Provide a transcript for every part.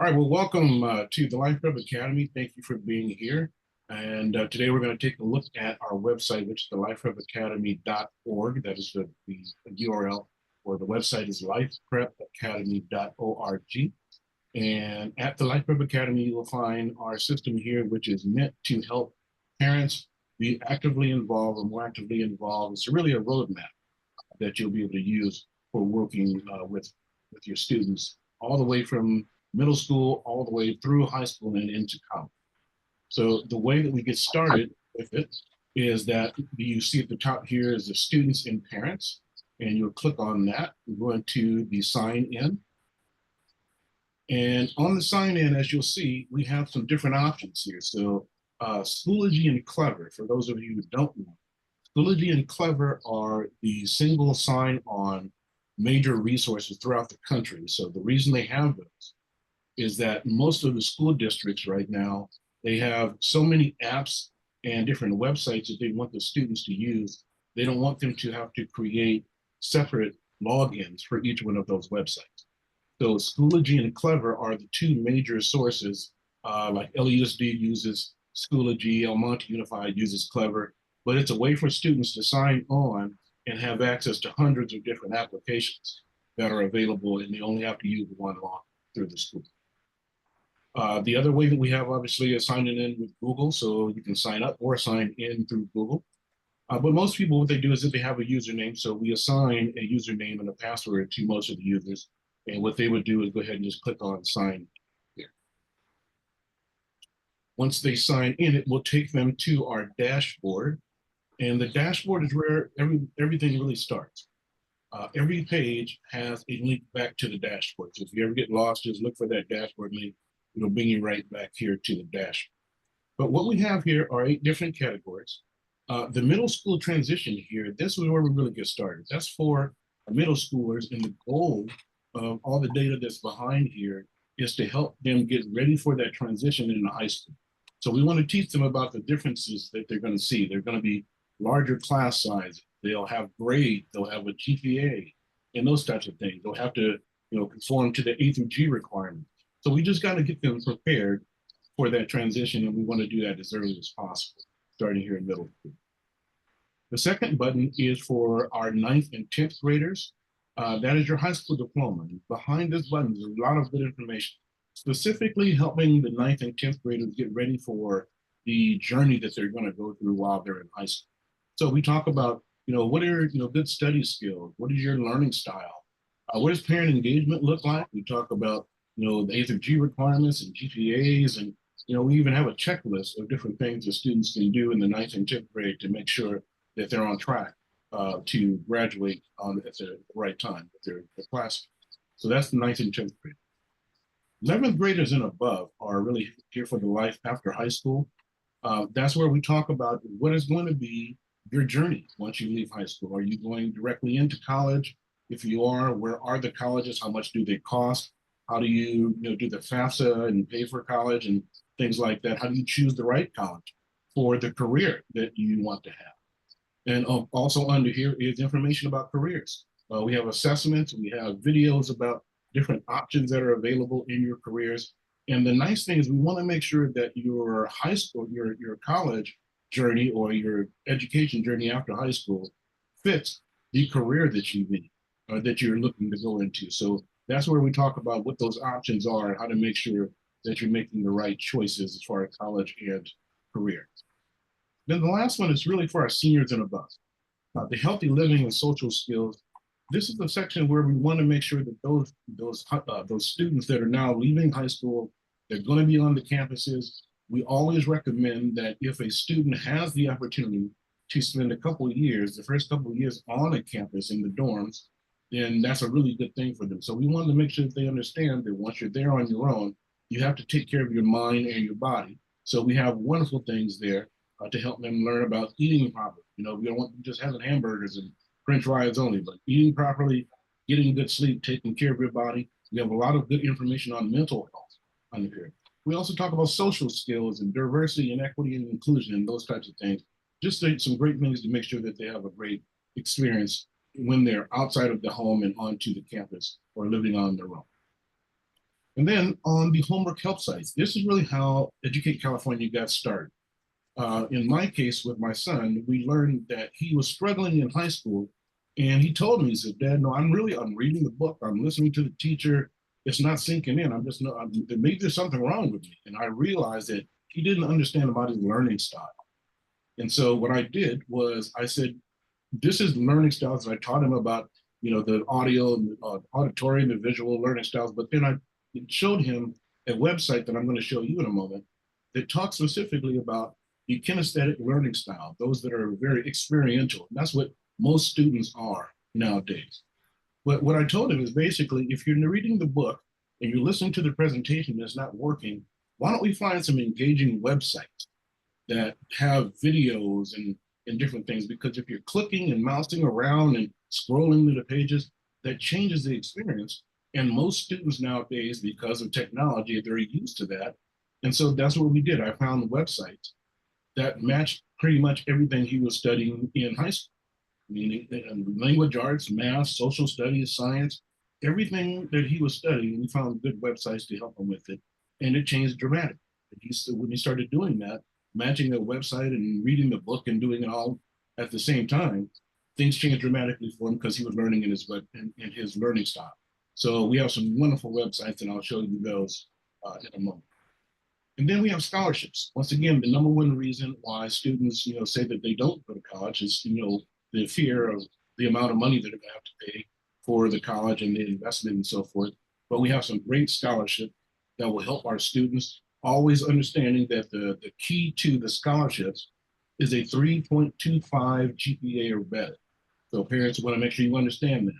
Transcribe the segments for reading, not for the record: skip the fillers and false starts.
All right, well, welcome to the Life Prep Academy. Thank you for being here. And today we're going to take a look at our website, which is the lifeprepacademy.org. That is the URL, or the website is lifeprepacademy.org. And at the Life Prep Academy, you will find our system here, which is meant to help parents be actively involved or more actively involved. It's really a roadmap that you'll be able to use for working with your students all the way from middle school, all the way through high school and into college. So the way that we get started with it is that you see at the top here is the students and parents, and you'll click on that. We're going to the sign in. And on the sign in, as you'll see, we have some different options here. So Schoology and Clever, for those of you who don't know, Schoology and Clever are the single sign-on major resources throughout the country. So the reason they have those is that most of the school districts right now, they have so many apps and different websites that they want the students to use. They don't want them to have to create separate logins for each one of those websites. So Schoology and Clever are the two major sources, like LUSD uses Schoology, El Monte Unified uses Clever, but it's a way for students to sign on and have access to hundreds of different applications that are available, and they only have to use one login through the school. The other way that we have, obviously, is signing in with Google, so you can sign up or sign in through Google. But most people, what they do is that they have a username, so we assign a username and a password to most of the users, and what they would do is go ahead and just click on sign here. Once they sign in, it will take them to our dashboard, and the dashboard is where everything really starts. Every page has a link back to the dashboard, so if you ever get lost, just look for that dashboard link. It'll bring you right back here to the dash. But what we have here are 8 different categories. The middle school transition here, this is where we really get started. That's for middle schoolers, and the goal of all the data that's behind here is to help them get ready for that transition into high school. So we want to teach them about the differences that they're going to see. They're going to be larger class size. They'll have grade, they'll have a GPA, and those types of things. They'll have to, conform to the A through G requirements. So we just got to get them prepared for that transition, and we want to do that as early as possible, starting here in middle school. The second button is for our 9th and 10th graders. That is your high school diploma. Behind this button is a lot of good information, specifically helping the 9th and 10th graders get ready for the journey that they're going to go through while they're in high school. So we talk about, what are good study skills? What is your learning style? What does parent engagement look like? We talk about the A through G requirements and GPAs, and we even have a checklist of different things that students can do in the 9th and 10th grade to make sure that they're on track to graduate at the right time with their class. So that's the 9th and 10th grade. 11th graders and above are really here for the life after high school. That's where we talk about what is going to be your journey once you leave high school. Are you going directly into college? If you are, where are the colleges? How much do they cost? How do you, do the FAFSA and pay for college and things like that? How do you choose the right college for the career that you want to have? And also under here is information about careers. We have assessments, we have videos about different options that are available in your careers. And the nice thing is we want to make sure that your high school, your college journey or your education journey after high school fits the career that you need or that you're looking to go into. So that's where we talk about what those options are and how to make sure that you're making the right choices as far as college and career. Then the last one is really for our seniors and above. The healthy living and social skills. This is the section where we want to make sure that those students that are now leaving high school, they're going to be on the campuses. We always recommend that if a student has the opportunity to spend a couple of years, the first couple of years on a campus in the dorms, then that's a really good thing for them. So we want to make sure that they understand that once you're there on your own, you have to take care of your mind and your body. So we have wonderful things there to help them learn about eating properly. We don't want them just having hamburgers and French fries only, but eating properly, getting good sleep, taking care of your body. We have a lot of good information on mental health under here. We also talk about social skills and diversity and equity and inclusion and those types of things. Just some great things to make sure that they have a great experience when they're outside of the home and onto the campus or living on their own. And then on the homework help sites, this is really how Educate California got started. In my case with my son, we learned that he was struggling in high school, and he told me, he said, "Dad, no, I'm reading the book, I'm listening to the teacher, it's not sinking in. I'm just no, maybe there's something wrong with me." And I realized that he didn't understand about his learning style. And so what I did was I said, "This is learning styles." And I taught him about, the audio and auditory and the visual learning styles. But then I showed him a website that I'm going to show you in a moment that talks specifically about the kinesthetic learning style, those that are very experiential. And that's what most students are nowadays. But what I told him is basically, if you're reading the book and you're listening to the presentation and it's not working, why don't we find some engaging websites that have videos and different things? Because if you're clicking and mousing around and scrolling through the pages, that changes the experience. And most students nowadays, because of technology, they're used to that. And so that's what we did. I found websites that matched pretty much everything he was studying in high school, meaning language arts, math, social studies, science, everything that he was studying. We found good websites to help him with it, and it changed dramatically. When he started doing that, matching the website and reading the book and doing it all at the same time, things changed dramatically for him because he was learning in his learning style. So we have some wonderful websites, and I'll show you those in a moment. And then we have scholarships. Once again, the number one reason why students, say that they don't go to college is, the fear of the amount of money that they're going to have to pay for the college and the investment and so forth. But we have some great scholarship that will help our students, always understanding that the key to the scholarships is a 3.25 GPA or better. So parents want to make sure you understand that.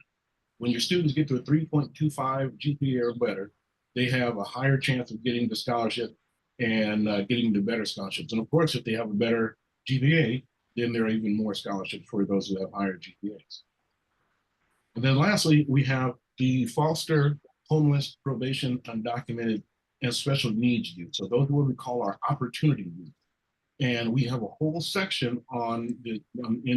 When your students get to a 3.25 GPA or better, they have a higher chance of getting the scholarship and getting the better scholarships. And of course, if they have a better GPA, then there are even more scholarships for those who have higher GPAs. And then lastly, we have the foster, homeless, probation, undocumented, and special needs youth. So those are what we call our opportunity youth. And we have a whole section in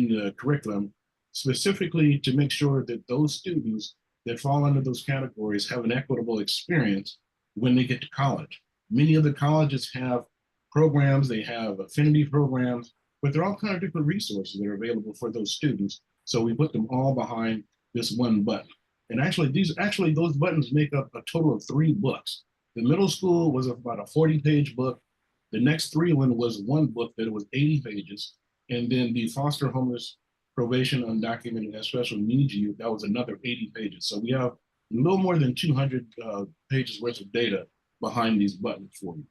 the curriculum specifically to make sure that those students that fall under those categories have an equitable experience when they get to college. Many of the colleges have programs, they have affinity programs, but there are all kinds of different resources that are available for those students. So we put them all behind this one button. And actually, those buttons make up a total of 3 books. The middle school was about a 40-page book. The next 3 was one book that was 80 pages. And then the foster, homeless, probation, undocumented, and special needs youth, that was another 80 pages. So we have a little more than 200 pages worth of data behind these buttons for you.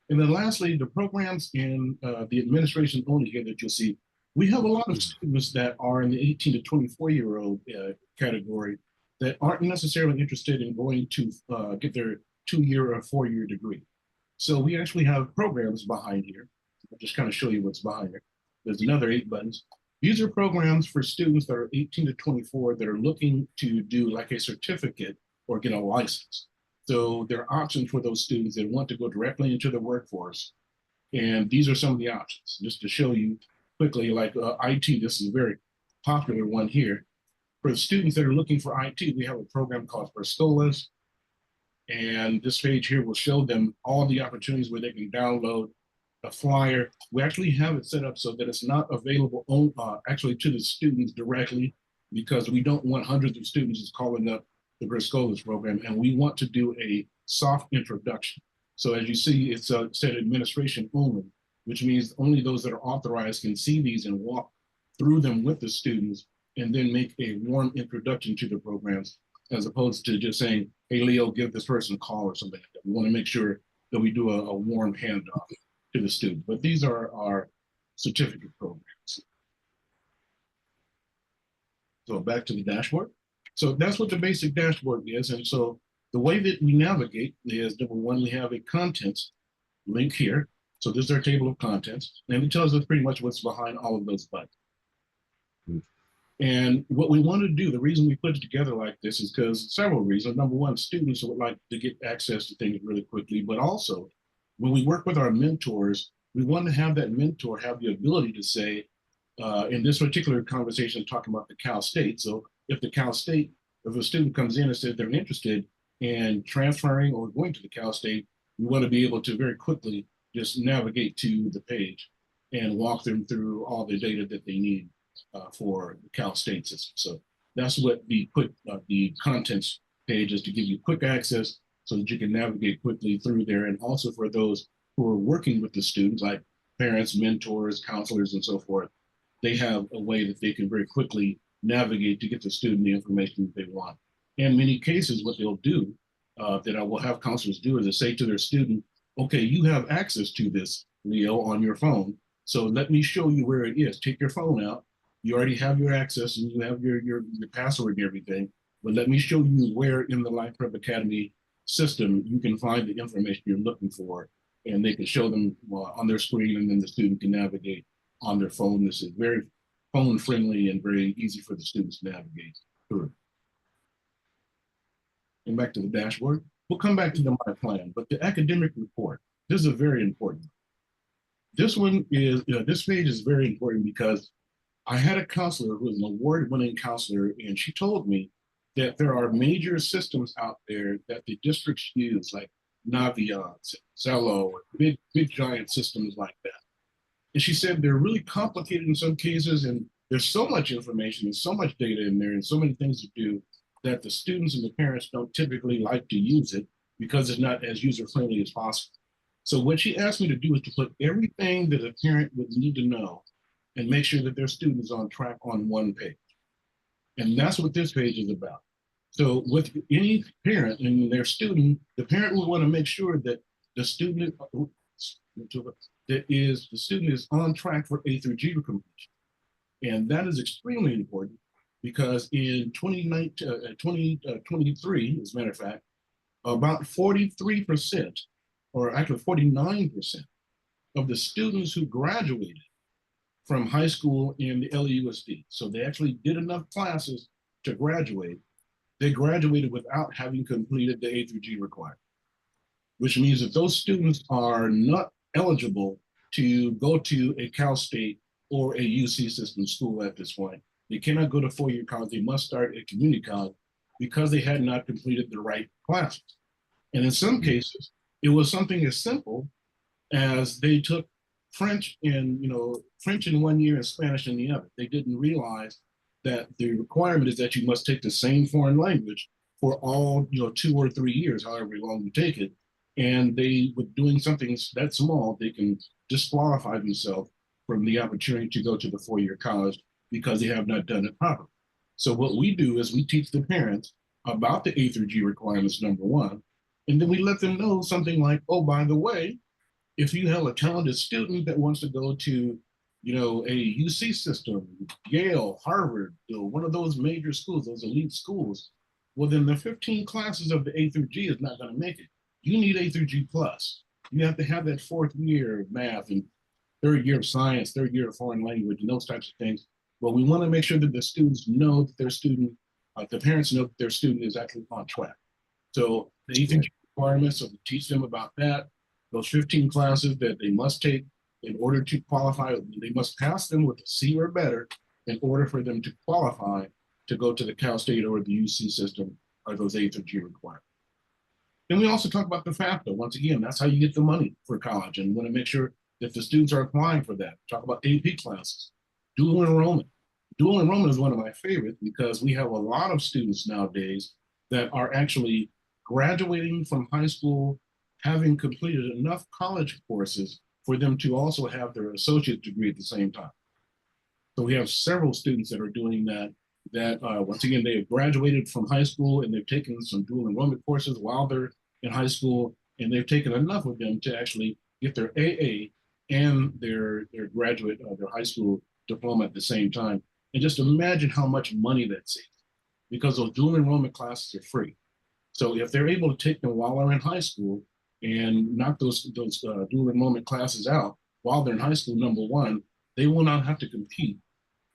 And then lastly, the programs in the administration only here that you'll see, we have a lot of students that are in the 18 to 24-year-old category that aren't necessarily interested in going to get their 2-year or 4-year degree. So we actually have programs behind here. I'll just kind of show you what's behind here. There's another 8 buttons. These are programs for students that are 18 to 24 that are looking to do like a certificate or get a license. So there are options for those students that want to go directly into the workforce. And these are some of the options, just to show you quickly, like IT, this is a very popular one here. For the students that are looking for IT, we have a program called Perscolas. And this page here will show them all the opportunities where they can download a flyer. We actually have it set up so that it's not available actually to the students directly, because we don't want hundreds of students just calling up the Perscolas program, and we want to do a soft introduction. So as you see, it's said administration only, which means only those that are authorized can see these and walk through them with the students and then make a warm introduction to the programs, as opposed to just saying, "Hey, Leo, give this person a call," or something like that. We want to make sure that we do a warm handoff to the student. But these are our certificate programs. So back to the dashboard. So that's what the basic dashboard is. And so the way that we navigate is, number one, we have a contents link here. So this is our table of contents, and it tells us pretty much what's behind all of those buttons. And what we want to do, the reason we put it together like this is because several reasons. Number one, students would like to get access to things really quickly, but also when we work with our mentors, we want to have that mentor have the ability to say, in this particular conversation, talking about the Cal State. So if a student comes in and says they're interested, and transferring or going to the Cal State, we want to be able to very quickly just navigate to the page and walk them through all the data that they need for the Cal State system. So that's what the contents page is, to give you quick access so that you can navigate quickly through there. And also for those who are working with the students, like parents, mentors, counselors, and so forth, they have a way that they can very quickly navigate to get the student the information that they want. In many cases, what they'll do, that I will have counselors do, is to say to their student, okay, you have access to this, Leo, on your phone. So let me show you where it is. Take your phone out. You already have your access and you have your password and everything. But let me show you where in the Life Prep Academy system you can find the information you're looking for. And they can show them on their screen, and then the student can navigate on their phone. This is very phone friendly and very easy for the students to navigate through. And back to the dashboard. We'll come back to the My Plan, but the academic report, this is a very important. This one is, this page is very important because I had a counselor who was an award-winning counselor, and she told me that there are major systems out there that the districts use, like Naviance, Zello, big giant systems like that. And she said they're really complicated in some cases, and there's so much information and so much data in there and so many things to do that the students and the parents don't typically like to use it because it's not as user-friendly as possible. So what she asked me to do is to put everything that a parent would need to know and make sure that their student is on track on one page. And that's what this page is about. So with any parent and their student, the parent will want to make sure that the student is on track for A through G completion. And that is extremely important because in 2023, as a matter of fact, about 43%, or actually 49% of the students who graduated from high school in the LUSD, so they actually did enough classes to graduate, they graduated without having completed the A through G requirement, which means that those students are not eligible to go to a Cal State or a UC system school at this point. They cannot go to four-year college. They must start at community college because they had not completed the right classes. And in some cases, it was something as simple as they took French in 1 year and Spanish in the other. They didn't realize that the requirement is that you must take the same foreign language for all 2 or 3 years, however long you take it. And they, with doing something that small, they can disqualify themselves from the opportunity to go to the four-year college because they have not done it properly. So what we do is we teach the parents about the A through G requirements, number one, and then we let them know something like, oh, by the way, if you have a talented student that wants to go to, a UC system, Yale, Harvard, one of those major schools, those elite schools, well, then the 15 classes of the A through G is not going to make it. You need A through G plus. You have to have that fourth year of math and third year of science, third year of foreign language, and those types of things. But we want to make sure that the students know that their student, the parents know that their student is actually on track. So the A through G requirements, so we teach them about that. Those 15 classes that they must take in order to qualify, they must pass them with a C or better in order for them to qualify to go to the Cal State or the UC system, or those A through G requirements. Then we also talk about the FAFSA. Once again, that's how you get the money for college, and we want to make sure that the students are applying for that. Talk about AP classes, dual enrollment. Dual enrollment is one of my favorites because we have a lot of students nowadays that are actually graduating from high school, having completed enough college courses for them to also have their associate degree at the same time. So we have several students that are doing that, once again, they have graduated from high school and they've taken some dual enrollment courses while they're in high school, and they've taken enough of them to actually get their AA and their graduate, their high school diploma at the same time. And just imagine how much money that saves, because those dual enrollment classes are free. So if they're able to take them while they're in high school and knock those dual enrollment classes out while they're in high school, number one, they will not have to compete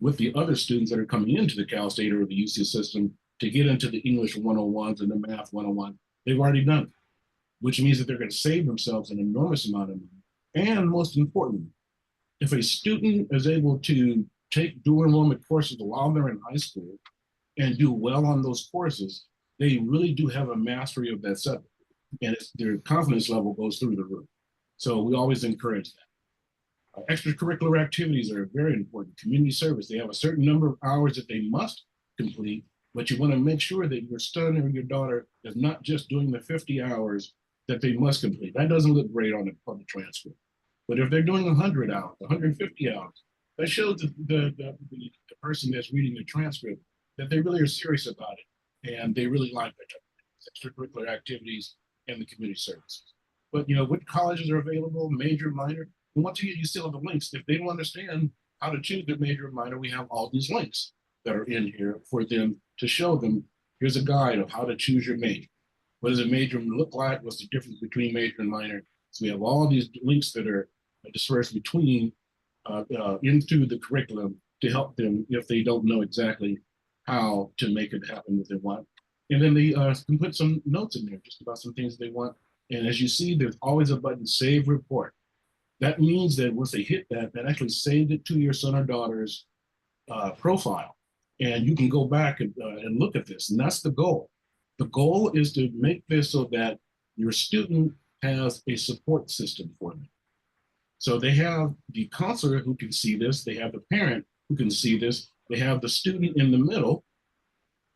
with the other students that are coming into the Cal State or the UC system to get into the English 101s and the math 101. They've already done it, which means that they're going to save themselves an enormous amount of money. And most importantly, if a student is able to take dual enrollment courses while they're in high school and do well on those courses, they really do have a mastery of that subject, and their confidence level goes through the roof. So we always encourage that. Extracurricular activities are very important. Community service, they have a certain number of hours that they must complete, but you want to make sure that your son or your daughter is not just doing the 50 hours that they must complete. That doesn't look great on the transcript. But if they're doing 100 hours, 150 hours, that shows the person that's reading the transcript that they really are serious about it and they really like the extracurricular activities and the community services. But what colleges are available, major, minor, and once again, you still have the links. If they don't understand how to choose their major or minor, we have all these links that are in here for them to show them. Here's a guide of how to choose your major. What does a major look like? What's the difference between major and minor? So we have all these links that are dispersed between into the curriculum to help them if they don't know exactly how to make it happen with their want. And then they can put some notes in there just about some things they want. And as you see, there's always a button, Save Report. That means that once they hit that, that actually saved it to your son or daughter's profile. And you can go back and look at this. And that's the goal. The goal is to make this so that your student has a support system for them. So they have the counselor who can see this, they have the parent who can see this, they have the student in the middle,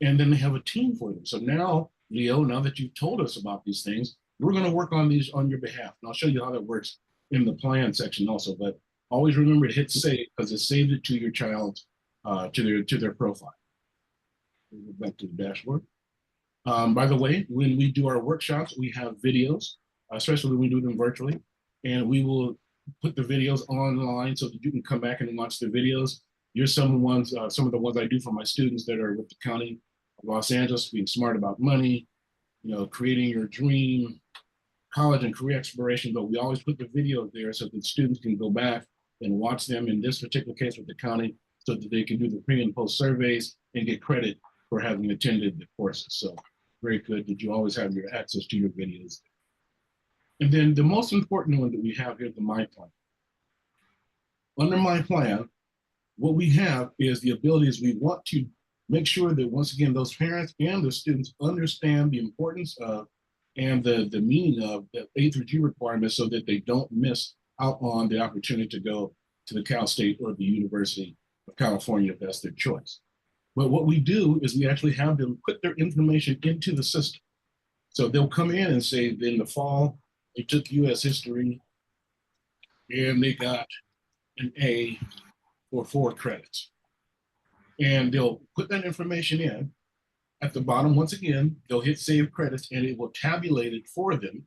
and then they have a team for them. So now, Leo, now that you've told us about these things, we're going to work on these on your behalf. And I'll show you how that works in the plan section also. But always remember to hit save because it saves it to your child, to their profile. We'll go back to the dashboard. By the way, when we do our workshops, we have videos, especially when we do them virtually, and we will put the videos online so that you can come back and watch the videos. Here's some of the ones I do for my students that are with the County of Los Angeles, being smart about money, creating your dream, college and career exploration, but we always put the video there so that students can go back and watch them in this particular case with the county so that they can do the pre and post surveys and get credit for having attended the courses. So very good that you always have your access to your videos. And then the most important one that we have here is the My Plan. Under My Plan, what we have is the abilities we want to make sure that once again, those parents and the students understand the importance of and the meaning of the A through G requirements so that they don't miss out on the opportunity to go to the Cal State or the University of California if that's their choice. But what we do is we actually have them put their information into the system. So they'll come in and say, in the fall, they took US history and they got an A for 4 credits. And they'll put that information in. At the bottom, once again, they'll hit Save Credits and it will tabulate it for them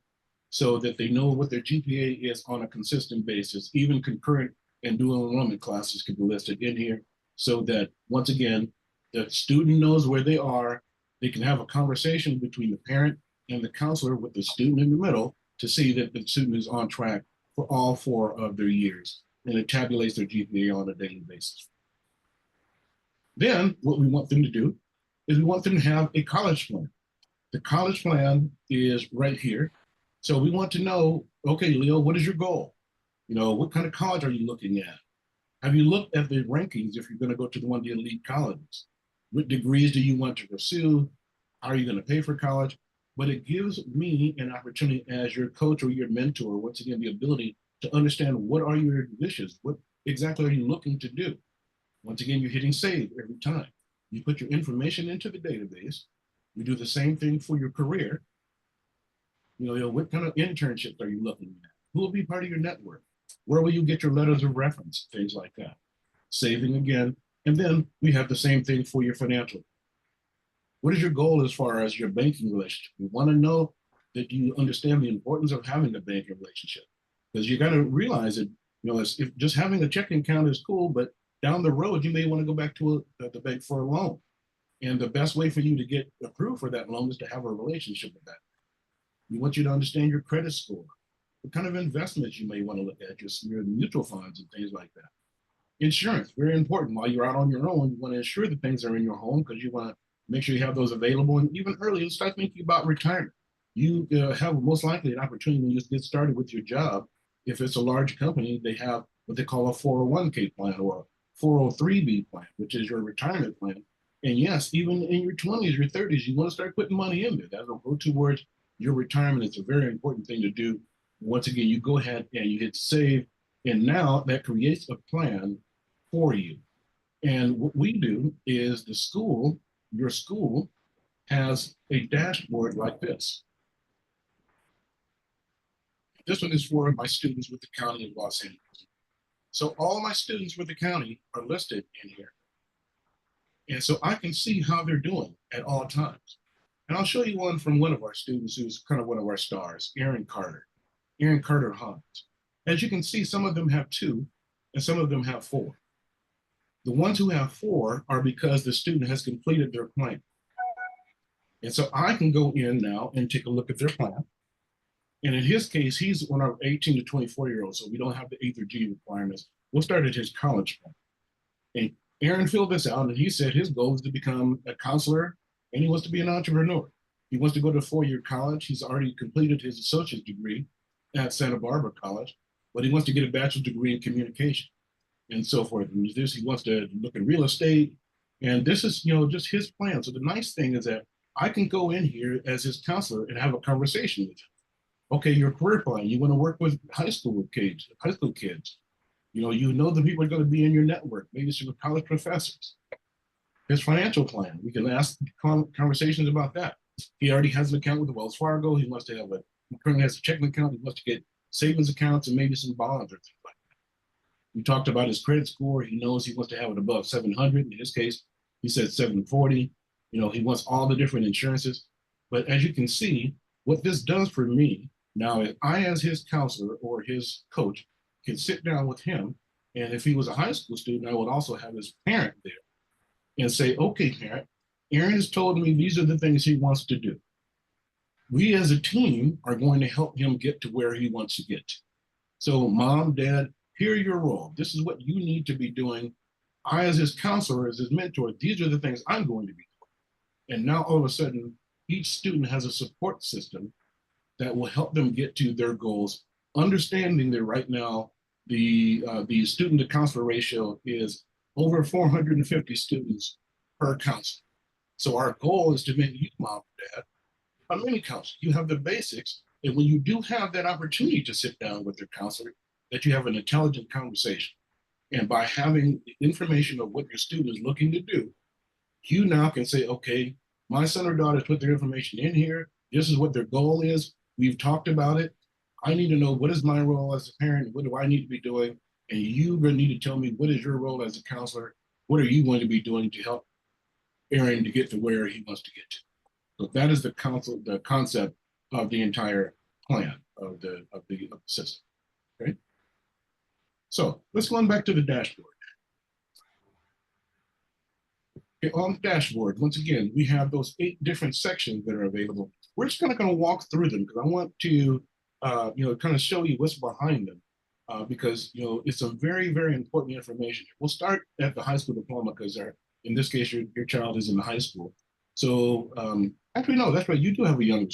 so that they know what their GPA is on a consistent basis. Even concurrent and dual enrollment classes can be listed in here so that, once again, the student knows where they are. They can have a conversation between the parent and the counselor with the student in the middle to see that the student is on track for all 4 of their years. And it tabulates their GPA on a daily basis. Then what we want them to do is we want them to have a college plan. The college plan is right here. So we want to know, okay, Leo, what is your goal? What kind of college are you looking at? Have you looked at the rankings if you're going to go to one of the elite colleges? What degrees do you want to pursue? How are you going to pay for college? But it gives me an opportunity as your coach or your mentor, once again, the ability to understand what are your wishes? What exactly are you looking to do? Once again, you're hitting save every time. You put your information into the database. You do the same thing for your career. What kind of internships are you looking at? Who will be part of your network? Where will you get your letters of reference? Things like that. Saving again. And then we have the same thing for your financial. What is your goal as far as your banking relationship? We want to know that you understand the importance of having a banking relationship. Because you got to realize that, if just having a checking account is cool, but down the road, you may want to go back to the bank for a loan. And the best way for you to get approved for that loan is to have a relationship with that. We want you to understand your credit score, what kind of investments you may want to look at, your mutual funds and things like that. Insurance, very important. While you're out on your own, you want to ensure that things are in your home because you want to make sure you have those available. And even earlier, start thinking about retirement. You have most likely an opportunity when you just get started with your job. If it's a large company, they have what they call a 401k plan or a 403b plan, which is your retirement plan. And yes, even in your 20s, your 30s, you want to start putting money in there. That'll go towards your retirement. It's a very important thing to do. Once again, you go ahead and you hit save, and now that creates a plan for you. And what we do is the school, your school, has a dashboard like this. This one is for my students with the County of Los Angeles. So all my students with the county are listed in here. And so I can see how they're doing at all times. And I'll show you one from one of our students who's kind of one of our stars, Aaron Carter. Aaron Carter Hans. As you can see, some of them have 2 and some of them have 4. The ones who have 4 are because the student has completed their plan. And so I can go in now and take a look at their plan. And in his case, he's one of 18 to 24-year-olds, so we don't have the A through G requirements. We'll start at his college plan. And Aaron filled this out, and he said his goal is to become a counselor, and he wants to be an entrepreneur. He wants to go to 4-year college. He's already completed his associate's degree at Santa Barbara College, but he wants to get a bachelor's degree in communication and so forth. And this, he wants to look at real estate, and this is, just his plan. So the nice thing is that I can go in here as his counselor and have a conversation with him. Okay, your career plan, you want to work with high school kids. You know the people are going to be in your network, maybe some college professors. His financial plan, we can ask conversations about that. He already has an account with Wells Fargo. He wants to have he currently has a checking account. He wants to get savings accounts and maybe some bonds or things like that. We talked about his credit score. He knows he wants to have it above 700. In his case, he said 740. He wants all the different insurances. But as you can see, what this does for me now, if I, as his counselor or his coach, can sit down with him, and if he was a high school student, I would also have his parent there and say, okay, parent, Aaron has told me these are the things he wants to do. We as a team are going to help him get to where he wants to get to. So mom, dad, here are your role. This is what you need to be doing. I, as his counselor, as his mentor, these are the things I'm going to be doing. And now all of a sudden, each student has a support system that will help them get to their goals, understanding that right now the student to counselor ratio is over 450 students per counselor. So our goal is to make you, mom and dad, a mini counselor. You have the basics, and when you do have that opportunity to sit down with your counselor, that you have an intelligent conversation. And by having information of what your student is looking to do, you now can say, okay, my son or daughter put their information in here. This is what their goal is. We've talked about it. I need to know what is my role as a parent? What do I need to be doing? And you're going to need to tell me what is your role as a counselor? What are you going to be doing to help Aaron to get to where he wants to get to? So that is the concept of the entire plan of the system. Okay. So let's go on back to the dashboard. Okay, on the dashboard, once again, we have those 8 different sections that are available. We're just kind of walk through them because I want to, kind of show you what's behind them because, it's some very, very important information. We'll start at the high school diploma because in this case, your child is in the high school. So actually, no, that's right. You have a younger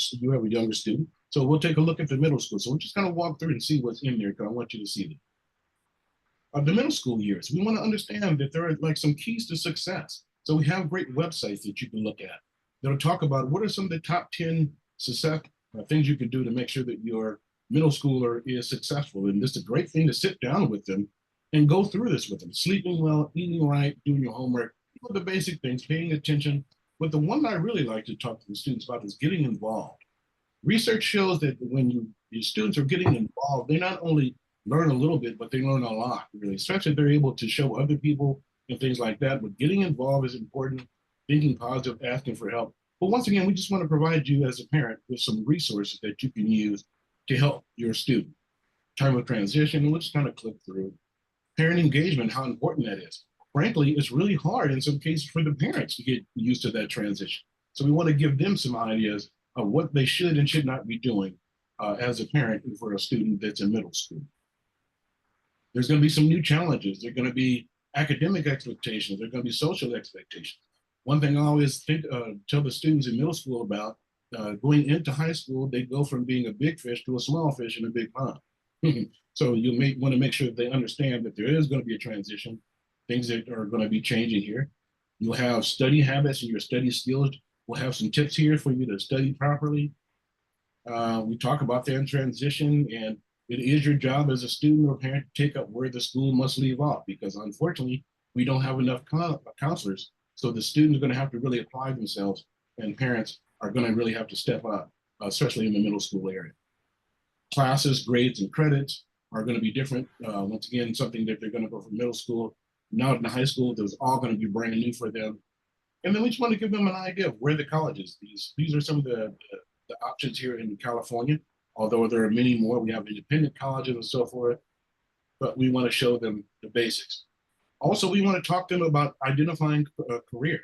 student. So we'll take a look at the middle school. So we'll just kind of walk through and see what's in there because I want you to see them. The middle school years, we want to understand that there are like some keys to success. So we have great websites that you can look at that'll talk about what are some of the top 10 success things you can do to make sure that your middle schooler is successful. And this is a great thing to sit down with them and go through this with them. Sleeping well, eating right, doing your homework, the basic things, paying attention. But the one I really like to talk to the students about is getting involved. Research shows that when your students are getting involved, they not only learn a little bit, but they learn a lot, really, especially if they're able to show other people and things like that. But getting involved is important, thinking positive, asking for help. But once again, we just want to provide you as a parent with some resources that you can use to help your student. Time of transition, and we'll just kind of click through. Parent engagement, how important that is. Frankly, it's really hard in some cases for the parents to get used to that transition. So we want to give them some ideas of what they should and should not be doing as a parent for a student that's in middle school. There's going to be some new challenges. There are going to be academic expectations. There are going to be social expectations. One thing I always tell the students in middle school about going into high school, they go from being a big fish to a small fish in a big pond. So you want to make sure that they understand that there is going to be a transition, things that are going to be changing here. You'll have study habits and your study skills. We'll have some tips here for you to study properly. We talk about that in transition, and it is your job as a student or parent to take up where the school must leave off, because unfortunately, we don't have enough counselors. So the students are going to have to really apply themselves, and parents are going to really have to step up, especially in the middle school area. Classes, grades, and credits are going to be different. Once again, something that they're going to go from middle school. Now in the high school, there's all going to be brand new for them. And then we just want to give them an idea of where the colleges. These are some of the options here in California, although there are many more. We have independent colleges and so forth, but we want to show them the basics. Also, we want to talk to them about identifying a career.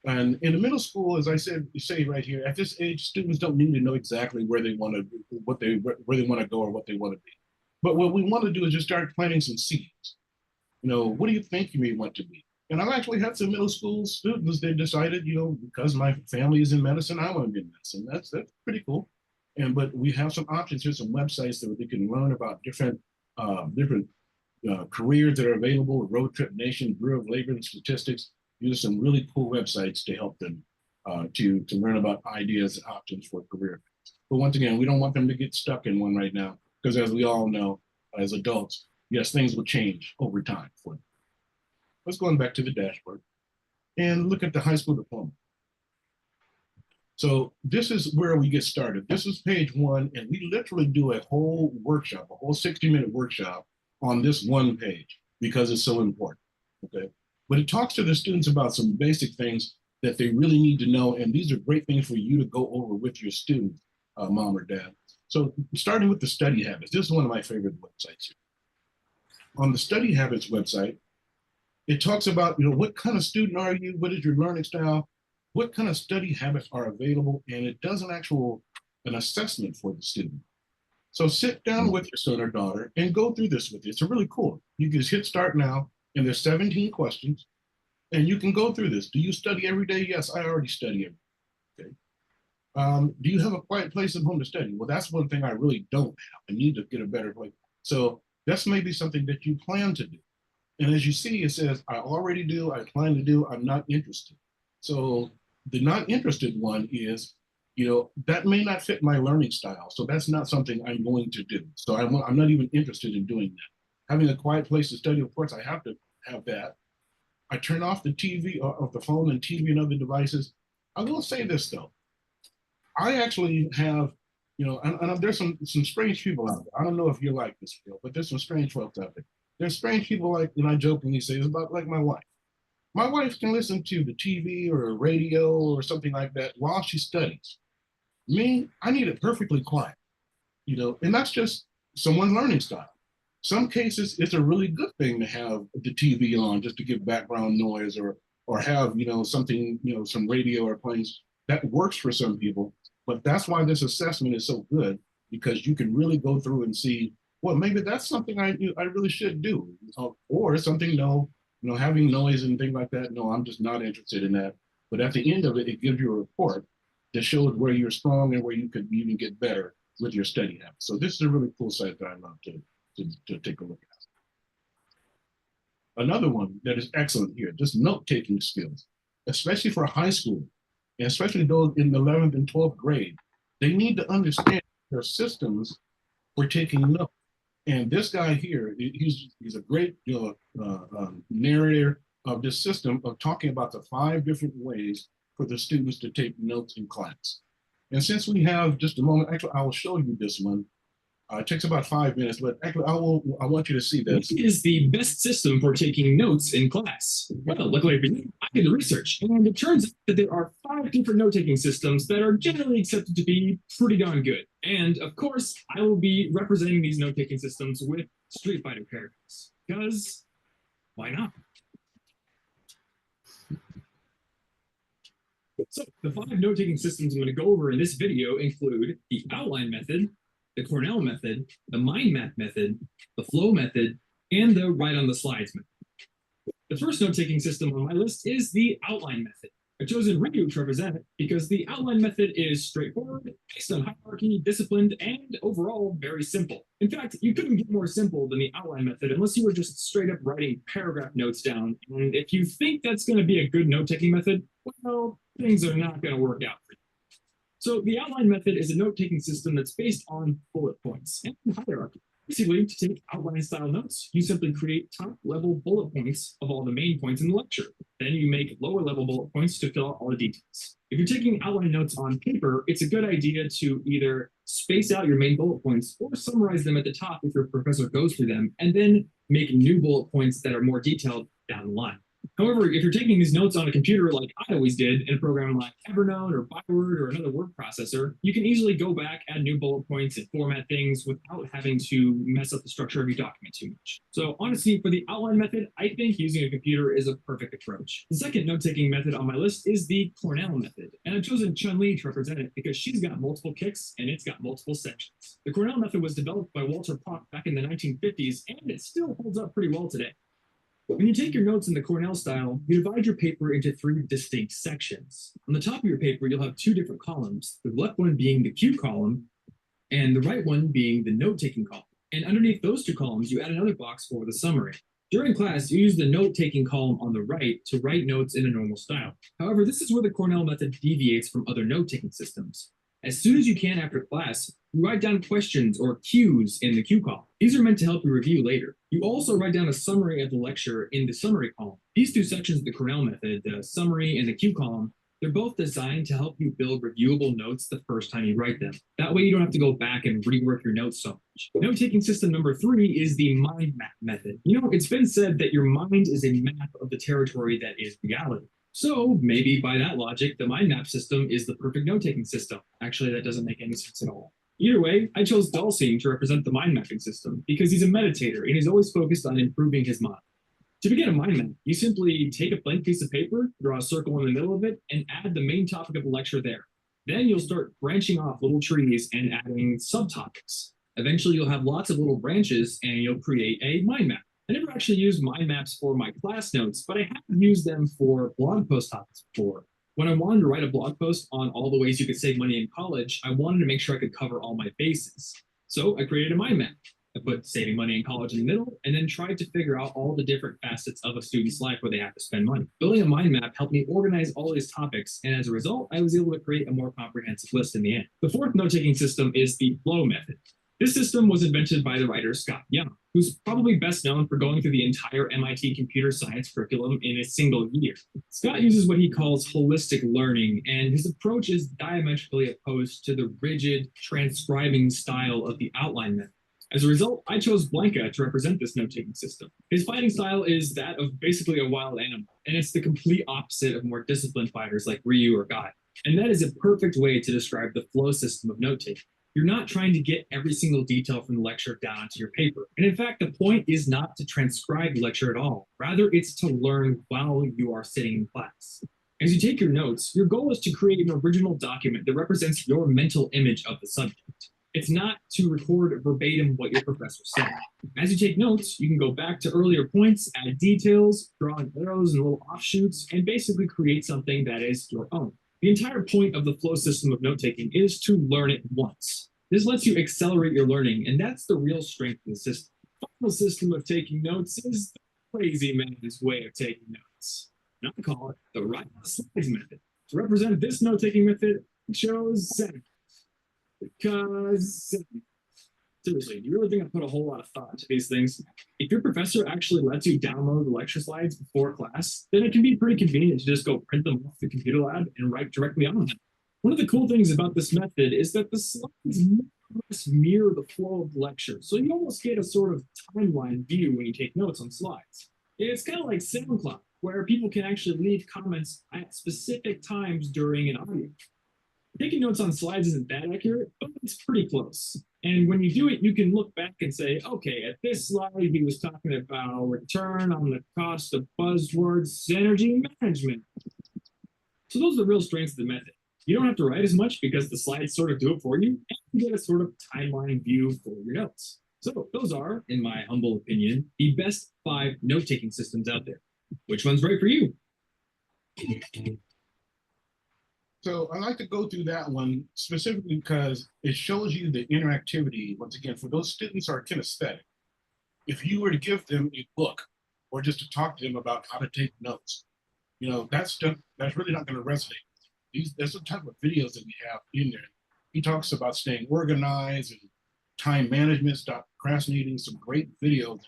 And in the middle school, as I said, you say right here, at this age, students don't need to know exactly where they want to, where they want to go or what they want to be. But what we want to do is just start planting some seeds. You know, what do you think you may want to be? And I've actually had some middle school students that decided, you know, because my family is in medicine, I want to be in medicine. That's pretty cool. But we have some options here, some websites that they can learn about different careers that are available. Road Trip Nation, Bureau of Labor and Statistics. These are some really cool websites to help them to learn about ideas and options for career. But once again, we don't want them to get stuck in one right now, because as we all know, as adults, yes, things will change over time for them. Let's go on back to the dashboard and look at the high school diploma. So this is where we get started. This is page 1, and we literally do a whole workshop, a whole 60-minute workshop on this one page because it's so important, okay? But it talks to the students about some basic things that they really need to know, and these are great things for you to go over with your students, mom or dad. So starting with the study habits, this is one of my favorite websites here. On the study habits website, it talks about, you know, what kind of student are you? What is your learning style? What kind of study habits are available? And it does an assessment for the student. So sit down with your son or daughter and go through this with you. It's really cool. You can just hit start now, and there's 17 questions, and you can go through this. Do you study every day? Yes, I already study every day. Okay. Do you have a quiet place at home to study? Well, that's one thing I really don't have. I need to get a better place. So that's maybe something that you plan to do. And as you see, it says, I already do, I plan to do, I'm not interested. So the not interested one is, you know, that may not fit my learning style. So that's not something I'm going to do. So I'm not even interested in doing that. Having a quiet place to study, of course, I have to have that. I turn off the TV or the phone and TV and other devices. I will say this though. I actually have, you know, and there's some strange people out there. I don't know if you're like this, Phil, but there's some strange folks out there. There's strange people like, and I jokingly say, it's about like my wife. My wife can listen to the TV or radio or something like that while she studies. Me, I need it perfectly quiet, you know, and that's just someone's learning style. Some cases, it's a really good thing to have the TV on just to give background noise or have, you know, something, you know, some radio or planes. That works for some people, but that's why this assessment is so good, because you can really go through and see, well, maybe that's something I really should do, or something, no, you know, having noise and things like that. No, I'm just not interested in that. But at the end of it, it gives you a report that shows where you're strong and where you could even get better with your study habits. So this is a really cool site that I love to take a look at. Another one that is excellent here, just note-taking skills, especially for high school, and especially those in the 11th and 12th grade. They need to understand their systems for taking notes. And this guy here, he's a great narrator of this system of talking about the 5 different ways for the students to take notes in class. And since we have just a moment, actually, I will show you this one. It takes about 5 minutes, but actually, I want you to see this. What is the best system for taking notes in class? Well, luckily for me, I did the research, and it turns out that there are 5 different note-taking systems that are generally accepted to be pretty darn good. And of course, I will be representing these note-taking systems with Street Fighter characters, because why not? So the 5 note-taking systems I'm going to go over in this video include the outline method, the Cornell method, the mind map method, the flow method, and the write on the slides method. The first note-taking system on my list is the outline method. I've chosen Ryu to represent it because the outline method is straightforward, based on hierarchy, disciplined, and overall very simple. In fact, you couldn't get more simple than the outline method unless you were just straight up writing paragraph notes down. And if you think that's going to be a good note-taking method, well, things are not going to work out for you. So the outline method is a note-taking system that's based on bullet points and hierarchy. Basically, to take outline style notes, you simply create top level bullet points of all the main points in the lecture. Then you make lower level bullet points to fill out all the details. If you're taking outline notes on paper, it's a good idea to either space out your main bullet points or summarize them at the top if your professor goes through them, and then make new bullet points that are more detailed down the line. However, if you're taking these notes on a computer like I always did in a program like Evernote or Byword or another word processor, you can easily go back, add new bullet points, and format things without having to mess up the structure of your document too much. So honestly, for the outline method, I think using a computer is a perfect approach. The second note-taking method on my list is the Cornell method, and I've chosen Chun-Li to represent it because she's got multiple kicks and it's got multiple sections. The Cornell method was developed by Walter Pock back in the 1950s, and it still holds up pretty well today. When you take your notes in the Cornell style, you divide your paper into 3 distinct sections. On the top of your paper, you'll have 2 different columns, the left one being the cue column, and the right one being the note-taking column. And underneath those 2 columns, you add another box for the summary. During class, you use the note-taking column on the right to write notes in a normal style. However, this is where the Cornell method deviates from other note-taking systems. As soon as you can after class, you write down questions or cues in the cue column. These are meant to help you review later. You also write down a summary of the lecture in the summary column. These 2 sections of the Cornell method, the summary and the cue column, they're both designed to help you build reviewable notes the first time you write them. That way you don't have to go back and rework your notes so much. Note-taking system number 3 is the mind map method. You know, it's been said that your mind is a map of the territory that is reality. So maybe by that logic, the mind map system is the perfect note-taking system. Actually, that doesn't make any sense at all. Either way, I chose Dalsing to represent the mind mapping system because he's a meditator and he's always focused on improving his mind. To begin a mind map, you simply take a blank piece of paper, draw a circle in the middle of it, and add the main topic of the lecture there. Then you'll start branching off little trees and adding subtopics. Eventually, you'll have lots of little branches and you'll create a mind map. I never actually used mind maps for my class notes, but I have used them for blog post topics before. When I wanted to write a blog post on all the ways you could save money in college, I wanted to make sure I could cover all my bases. So I created a mind map. I put saving money in college in the middle, and then tried to figure out all the different facets of a student's life where they have to spend money. Building a mind map helped me organize all these topics, and as a result, I was able to create a more comprehensive list in the end. The fourth note-taking system is the flow method. This system was invented by the writer Scott Young, who's probably best known for going through the entire MIT computer science curriculum in a single year. Scott uses what he calls holistic learning, and his approach is diametrically opposed to the rigid transcribing style of the outline method. As a result, I chose Blanca to represent this note-taking system. His fighting style is that of basically a wild animal, and it's the complete opposite of more disciplined fighters like Ryu or Guy. And that is a perfect way to describe the flow system of note-taking. You're not trying to get every single detail from the lecture down onto your paper. And in fact, the point is not to transcribe the lecture at all. Rather, it's to learn while you are sitting in class. As you take your notes, your goal is to create an original document that represents your mental image of the subject. It's not to record verbatim what your professor said. As you take notes, you can go back to earlier points, add details, draw in arrows and little offshoots, and basically create something that is your own. The entire point of the flow system of note-taking is to learn it once. This lets you accelerate your learning, and that's the real strength of the system. The final system of taking notes is the crazy man's way of taking notes. And I call it the write on the slides method. To represent this note-taking method, I chose Zen. Because seriously, do you really think I put a whole lot of thought into these things? If your professor actually lets you download the lecture slides before class, then it can be pretty convenient to just go print them off the computer lab and write directly on them. One of the cool things about this method is that the slides more or less mirror the flow of the lecture, so you almost get a sort of timeline view when you take notes on slides. It's kind of like SoundCloud, where people can actually leave comments at specific times during an audio. Taking notes on slides isn't that accurate, but it's pretty close. And when you do it, you can look back and say, okay, at this slide, he was talking about return on the cost of buzzwords, synergy management. So those are the real strengths of the method. You don't have to write as much because the slides sort of do it for you, and you get a sort of timeline view for your notes. So those are, in my humble opinion, the best 5 note-taking systems out there. Which one's right for you? So I like to go through that one specifically because it shows you the interactivity. Once again, for those students who are kinesthetic, if you were to give them a book or just to talk to them about how to take notes, that stuff that's really not going to resonate. There's the type of videos that we have in there. He talks about staying organized and time management, stop procrastinating, some great videos.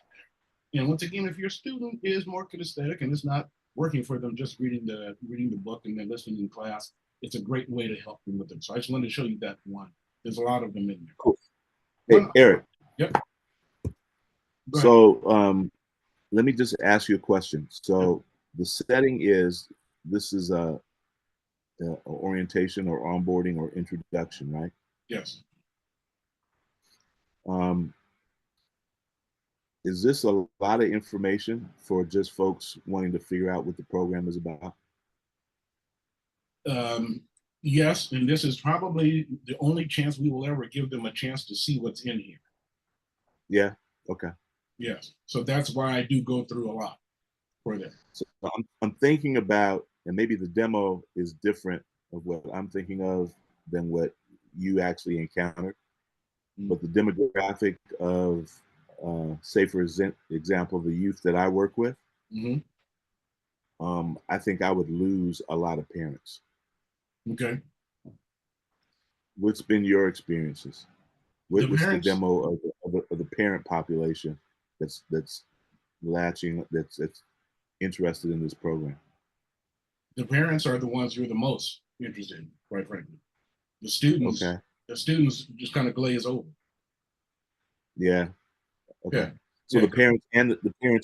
And once again, if your student is more kinesthetic and it's not working for them just reading the book and then listening in class, it's a great way to help them with them. So I just wanted to show you that one. There's a lot of them in there. Cool. Hey, Eric. Yep. So let me just ask you a question. So the setting is, this is a orientation or onboarding or introduction, right? Yes. Is this a lot of information for just folks wanting to figure out what the program is about? Yes, and this is probably the only chance we will ever give them a chance to see what's in here. Yeah. Okay. Yes. So that's why I do go through a lot for them. So I'm thinking about, and maybe the demo is different of what I'm thinking of than what you actually encountered. But the demographic of, say, for example, the youth that I work with, I think I would lose a lot of parents. Okay. What's been your experiences? What's the demo of the parent population that's latching, that's interested in this program? The parents are the ones who are the most interested in, quite frankly. The students, okay. The students just kind of glaze over. Yeah. Okay. Yeah. So the parents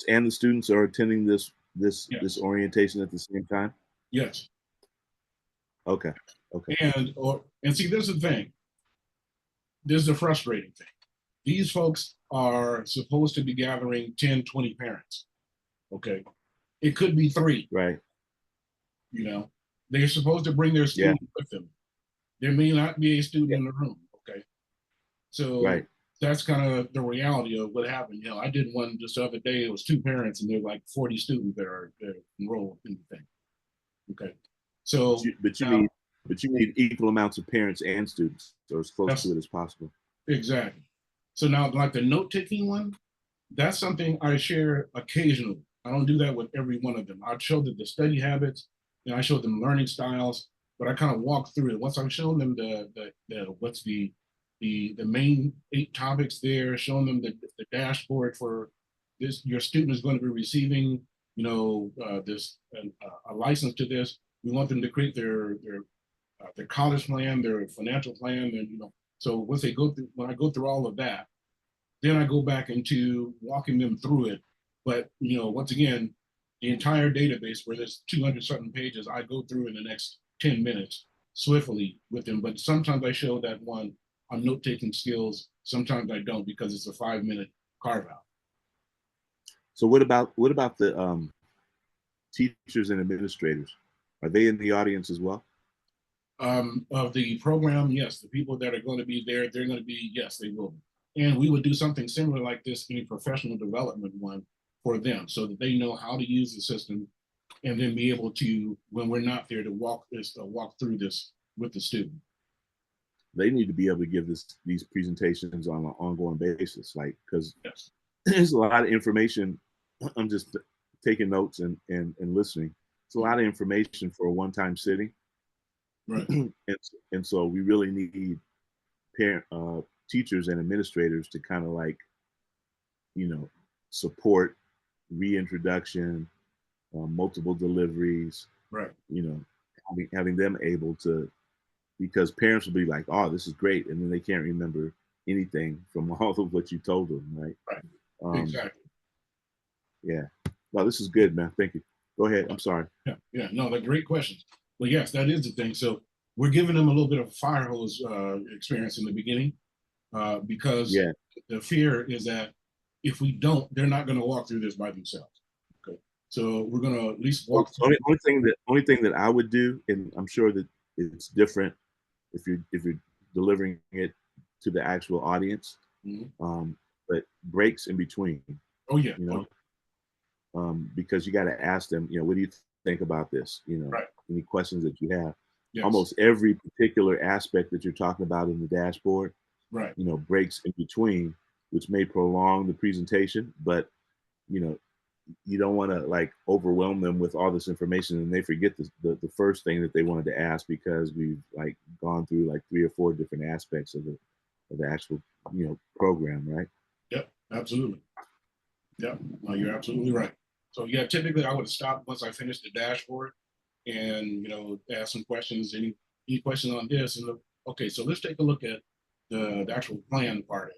and the students are attending this Yes. orientation at the same time? Yes. Okay. Okay. And see, this is the thing. This is the frustrating thing. These folks are supposed to be gathering 10, 20 parents. Okay. It could be 3. Right. They're supposed to bring their student with them. There may not be a student in the room. Okay. So that's kind of the reality of what happened. I did one just the other day. It was 2 parents and there were like 40 students that are enrolled in the thing. Okay. So but you need equal amounts of parents and students, so as close to it as possible. Exactly. So now, like the note-taking one, that's something I share occasionally. I don't do that with every one of them. I show them the study habits, and I show them learning styles, but I kind of walk through it. Once I've shown them what's the main 8 topics there, showing them the dashboard for this, your student is going to be receiving, this a license to this. We want them to create their college plan, their financial plan, and So once they go through, when I go through all of that, then I go back into walking them through it. But once again, the entire database where there's 200 something pages, I go through in the next 10 minutes swiftly with them. But sometimes I show that one on note-taking skills. Sometimes I don't because it's a 5-minute carve out. So what about the teachers and administrators? Are they in the audience as well? Of the program, yes. The people that are going to be there, they're going to be, yes, they will. And we would do something similar like this in a professional development one for them so that they know how to use the system and then be able to, when we're not there, to walk through this with the student. They need to be able to give these presentations on an ongoing basis, like, because there's a lot of information. I'm just taking notes and listening. It's a lot of information for a one-time sitting. Right. and so we really need teachers and administrators to kind of like, support reintroduction, multiple deliveries, right? Having them able to, because parents will be like, "Oh, this is great," and then they can't remember anything from all of what you told them, right? Right. Exactly. Yeah. Well, this is good, man. Thank you. Go ahead. I'm sorry. Yeah. No, they're great questions. Well, yes, that is the thing. So we're giving them a little bit of a fire hose experience in the beginning because the fear is that if we don't, they're not going to walk through this by themselves. Okay. So we're going to at least walk through. Only thing that I would do, and I'm sure that it's different if you're delivering it to the actual audience, but breaks in between. Oh yeah. Because you got to ask them, what do you think about this? Any questions that you have. Yes. almost every particular aspect that you're talking about in the dashboard, Right. breaks in between, which may prolong the presentation, but you know, you don't want to like overwhelm them with all this information and they forget the first thing that they wanted to ask because we've like gone through like 3 or 4 different aspects of the actual program, right? Yep. Absolutely. Yep. No, you're absolutely right. So yeah, typically I would stop once I finish the dashboard and ask some questions. Any questions on this? And okay, so let's take a look at the actual plan part.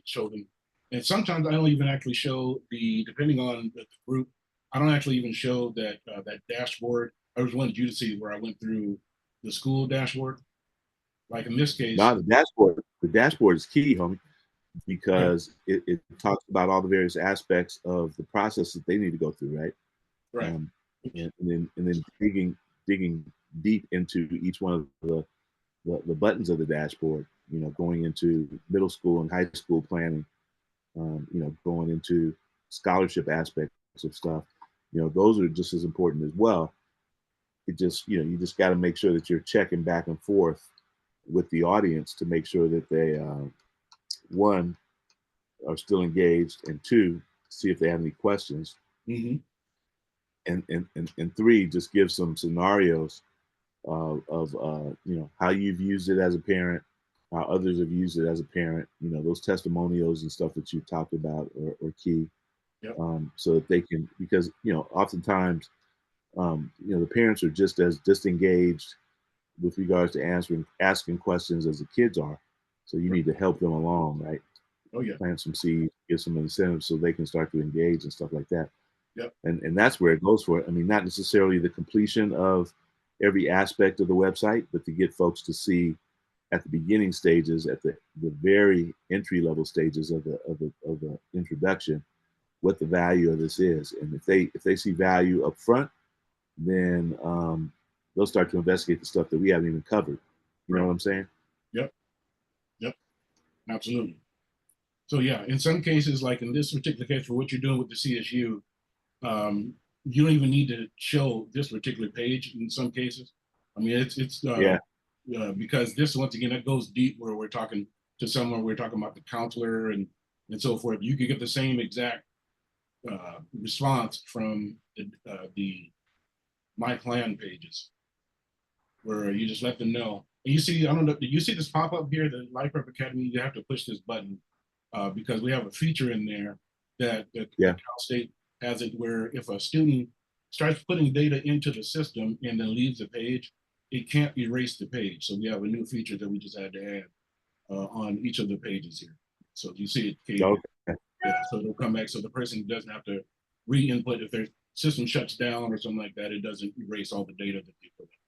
Show them. And sometimes I don't even actually show depending on the group. I don't actually even show that dashboard. I just wanted you to see where I went through the school dashboard. Like in this case, Now the dashboard is key, homie, yeah, because it talks about all the various aspects of the process that they need to go through, right? right, Um, and then digging deep into each one of the buttons of the dashboard. Going into middle school and high school planning. Going into scholarship aspects of stuff. Those are just as important as well. It just you just got to make sure that you're checking back and forth with the audience to make sure that they one are still engaged, and two, see if they have any questions, mm-hmm, and three, just give some scenarios of how you've used it as a parent, how others have used it as a parent. Those testimonials and stuff that you talked about are key, yep, so that they can, because oftentimes the parents are just as disengaged with regards to asking questions as the kids are. So you right. need to help them along, right? Oh yeah, Plant some seeds, give some incentives so they can start to engage and stuff like that. yep, And that's where it goes for it. I mean, not necessarily the completion of every aspect of the website, but to get folks to see at the beginning stages, at the very entry level stages of the introduction, what the value of this is. And if they see value up front, then they'll start to investigate the stuff that we haven't even covered. You know right, what I'm saying? yep, yep, absolutely. So yeah, in some cases, like in this particular case, for what you're doing with the CSU, um, you don't even need to show this particular page in some cases. I mean, Yeah. because this once again that goes deep where we're talking to someone, we're talking about the counselor and so forth. You could get the same exact response from the my plan pages where you just let them know. And you see, I don't know, did you see this pop up here, the Life Prep Academy? You have to push this button because we have a feature in there that Yeah. Cal State has it where if a student starts putting data into the system and then leaves the page, it can't erase the page. So we have a new feature that we just had to add on each of the pages here. So you see it, Kate, Okay. yeah, so it'll come back so the person doesn't have to re-input if their system shuts down or something like that. It doesn't erase all the data that they put in.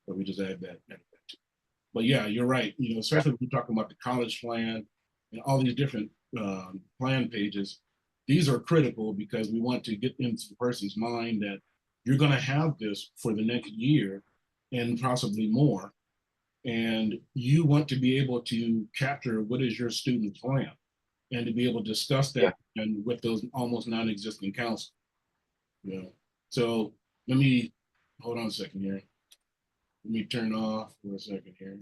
But we just add that. But yeah, you're right. Especially when we're talking about the college plan and all these different plan pages, these are critical because we want to get into the person's mind that you're going to have this for the next year and possibly more. And you want to be able to capture what is your student plan and to be able to discuss Yeah. that and with those almost non-existent counselors. So let me hold on a second here. Let me turn off for a second here.